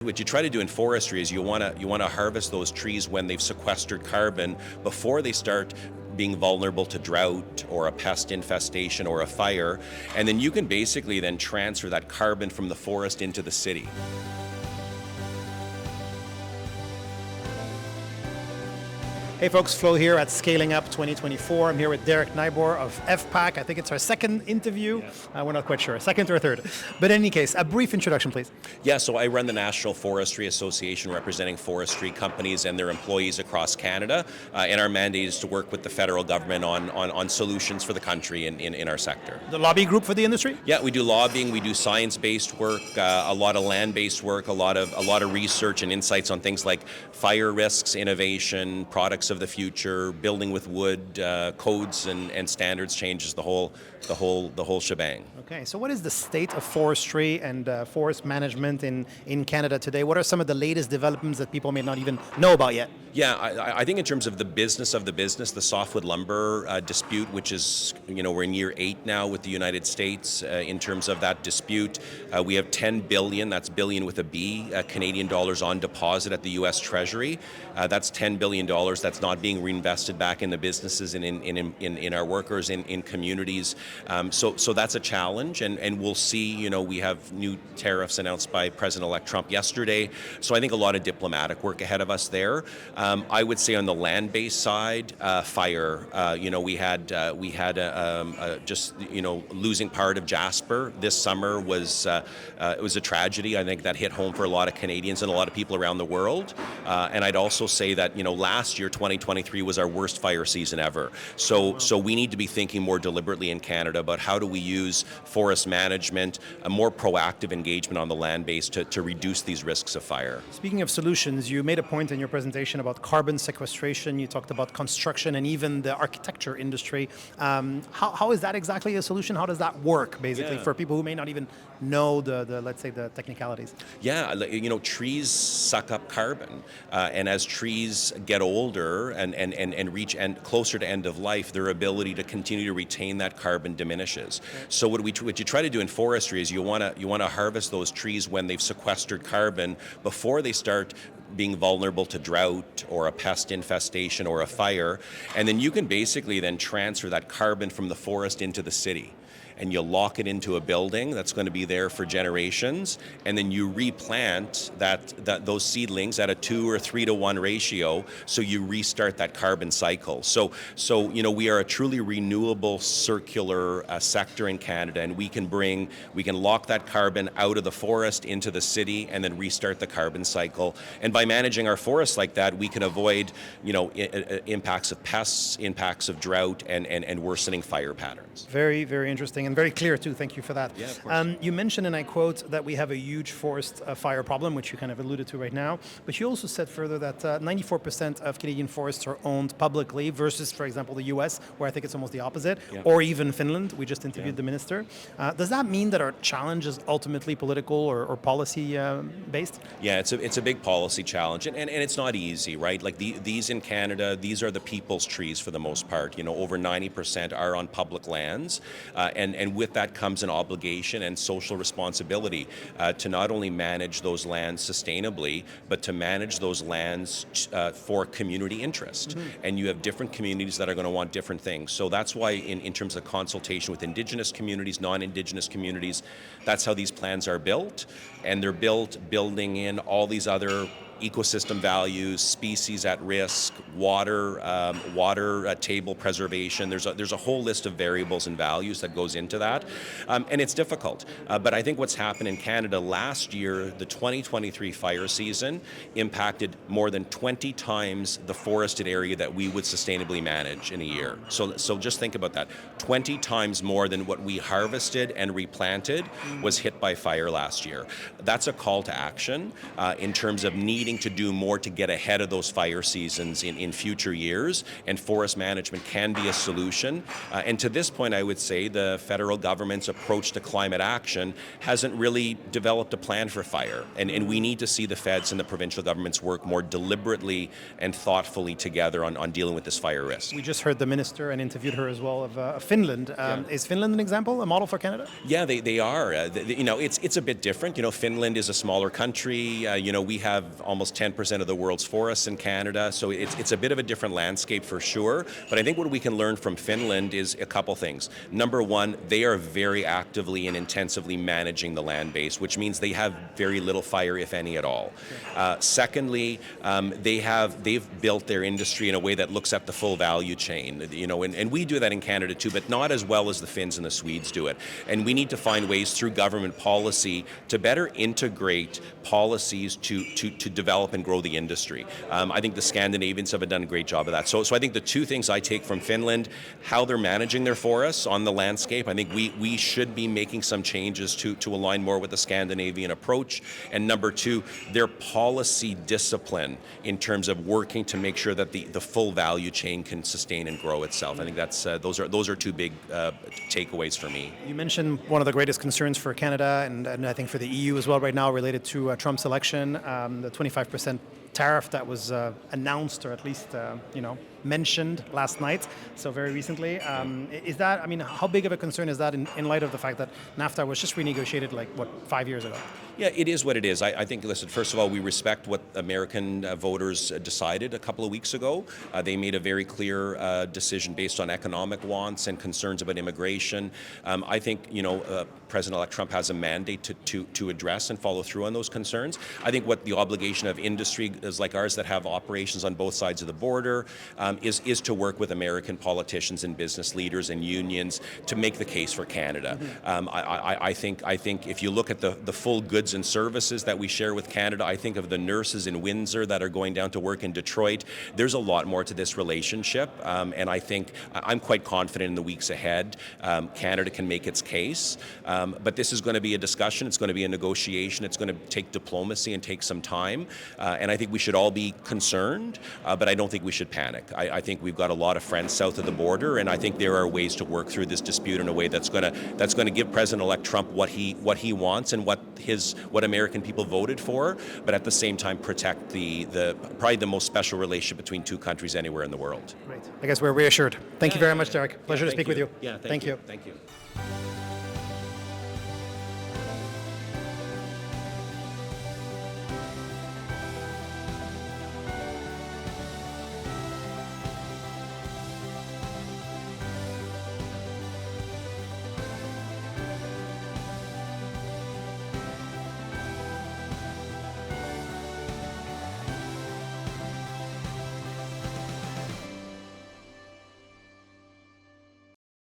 What you try to do in forestry is you want to harvest those trees when they've sequestered carbon before they start being vulnerable to drought or a pest infestation or a fire, and then you can basically then transfer that carbon from the forest into the city. Hey folks, Flo here at Scaling Up 2024. I'm here with Derek Nighbor of FPAC. I think it's our second interview. We're not quite sure, second or third. But in any case, a brief introduction, please. Yeah, so I run the National Forestry Association representing forestry companies and their employees across Canada. And our mandate is to work with the federal government on solutions for the country in our sector. The lobby group for the industry? Yeah, we do lobbying, we do science-based work, a lot of land-based work, a lot of research and insights on things like fire risks, innovation, products of the future, building with wood, codes and standards changes, the whole shebang. Okay, so what is the state of forestry and forest management in Canada today? What are some of the latest developments that people may not even know about yet? Yeah, I think in terms of the business, the softwood lumber dispute, which is, we're in year 8 now with the United States in terms of that dispute. We have 10 billion, that's billion with a B, Canadian dollars on deposit at the U.S. Treasury. That's $10 billion that's not being reinvested back in the businesses and in our workers, in communities. So that's a challenge, and we'll see, we have new tariffs announced by President-elect Trump yesterday. So I think a lot of diplomatic work ahead of us there. I would say on the land-based side, fire. We had just losing part of Jasper this summer was it was a tragedy. I think that hit home for a lot of Canadians and a lot of people around the world. And I'd also say that last year, 2023, was our worst fire season ever. So we need to be thinking more deliberately in Canada about how do we use forest management, a more proactive engagement on the land base to reduce these risks of fire. Speaking of solutions, you made a point in your presentation about carbon sequestration. You talked about construction and even the architecture industry. How is that exactly a solution? How does that work, basically, for people who may not even know the let's say, the technicalities? Yeah, trees suck up carbon, and as trees get older and reach closer to end of life, their ability to continue to retain that carbon diminishes. So what you try to do in forestry is you want to harvest those trees when they've sequestered carbon before they start being vulnerable to drought or a pest infestation or a fire, and then you can basically then transfer that carbon from the forest into the city. And you lock it into a building that's going to be there for generations, and then you replant those seedlings at a 2 or 3 to 1 ratio, so you restart that carbon cycle. So we are a truly renewable circular sector in Canada, and we can lock that carbon out of the forest into the city and then restart the carbon cycle. And by managing our forests like that, we can avoid impacts of pests, impacts of drought, and worsening fire patterns. Very, very interesting. And very clear too, thank you for that. Yeah, of course. You mentioned, and I quote, that we have a huge forest fire problem, which you kind of alluded to right now, but you also said further that 94% of Canadian forests are owned publicly versus, for example, the US, where I think it's almost the opposite, or even Finland. We just interviewed the minister. Does that mean that our challenge is ultimately political or policy based? Yeah, it's a big policy challenge, and it's not easy, right? Like these in Canada, these are the people's trees for the most part. Over 90% are on public lands, and with that comes an obligation and social responsibility to not only manage those lands sustainably, but to manage those lands for community interest. Mm-hmm. And you have different communities that are going to want different things. So that's why in terms of consultation with Indigenous communities, non-Indigenous communities, that's how these plans are built. And they're building in all these other ecosystem values, species at risk, water table preservation. There's a whole list of variables and values that goes into that, and it's difficult. But I think what's happened in Canada last year, the 2023 fire season impacted more than 20 times the forested area that we would sustainably manage in a year. So just think about that. 20 times more than what we harvested and replanted was hit by fire last year. That's a call to action in terms of needing needing to do more to get ahead of those fire seasons in future years, and forest management can be a solution. And to this point, I would say the federal government's approach to climate action hasn't really developed a plan for fire. And we need to see the feds and the provincial governments work more deliberately and thoughtfully together on dealing with this fire risk. We just heard the minister and interviewed her as well of Finland. Is Finland an example, a model for Canada? Yeah, they are. It's a bit different. Finland is a smaller country. We have almost 10% of the world's forests in Canada, so it's a bit of a different landscape for sure. But I think what we can learn from Finland is a couple things. Number one, they are very actively and intensively managing the land base, which means they have very little fire, if any at all. Secondly, they've built their industry in a way that looks at the full value chain. And we do that in Canada too, but not as well as the Finns and the Swedes do it. And we need to find ways through government policy to better integrate policies to develop and grow the industry. I think the Scandinavians have done a great job of that. So I think the two things I take from Finland, how they're managing their forests on the landscape, I think we should be making some changes to align more with the Scandinavian approach. And number two, their policy discipline in terms of working to make sure that the full value chain can sustain and grow itself. I think that's those are two big takeaways for me. You mentioned one of the greatest concerns for Canada and I think for the EU as well right now related to Trump's election, the 25% tariff that was announced or at least mentioned last night, so very recently. Is that, how big of a concern is that in light of the fact that NAFTA was just renegotiated 5 years ago? Yeah, it is what it is. I think, listen, first of all, we respect what American voters decided a couple of weeks ago. They made a very clear decision based on economic wants and concerns about immigration. I think, President-elect Trump has a mandate to address and follow through on those concerns. I think what the obligation of industry is like ours that have operations on both sides of the border is to work with American politicians and business leaders and unions to make the case for Canada. I think if you look at the full goods and services that we share with Canada, I think of the nurses in Windsor that are going down to work in Detroit. There's a lot more to this relationship, and I think I'm quite confident in the weeks ahead Canada can make its case. But this is going to be a discussion. It's going to be a negotiation. It's going to take diplomacy and take some time. And I think we should all be concerned, but I don't think we should panic. I think we've got a lot of friends south of the border, and I think there are ways to work through this dispute in a way that's going to give President-elect Trump what he wants and what American people voted for, but at the same time protect probably the most special relationship between two countries anywhere in the world. Great. I guess we're reassured. Thank you very much, Derek. Pleasure to speak with you. Yeah, thank you. Thank you.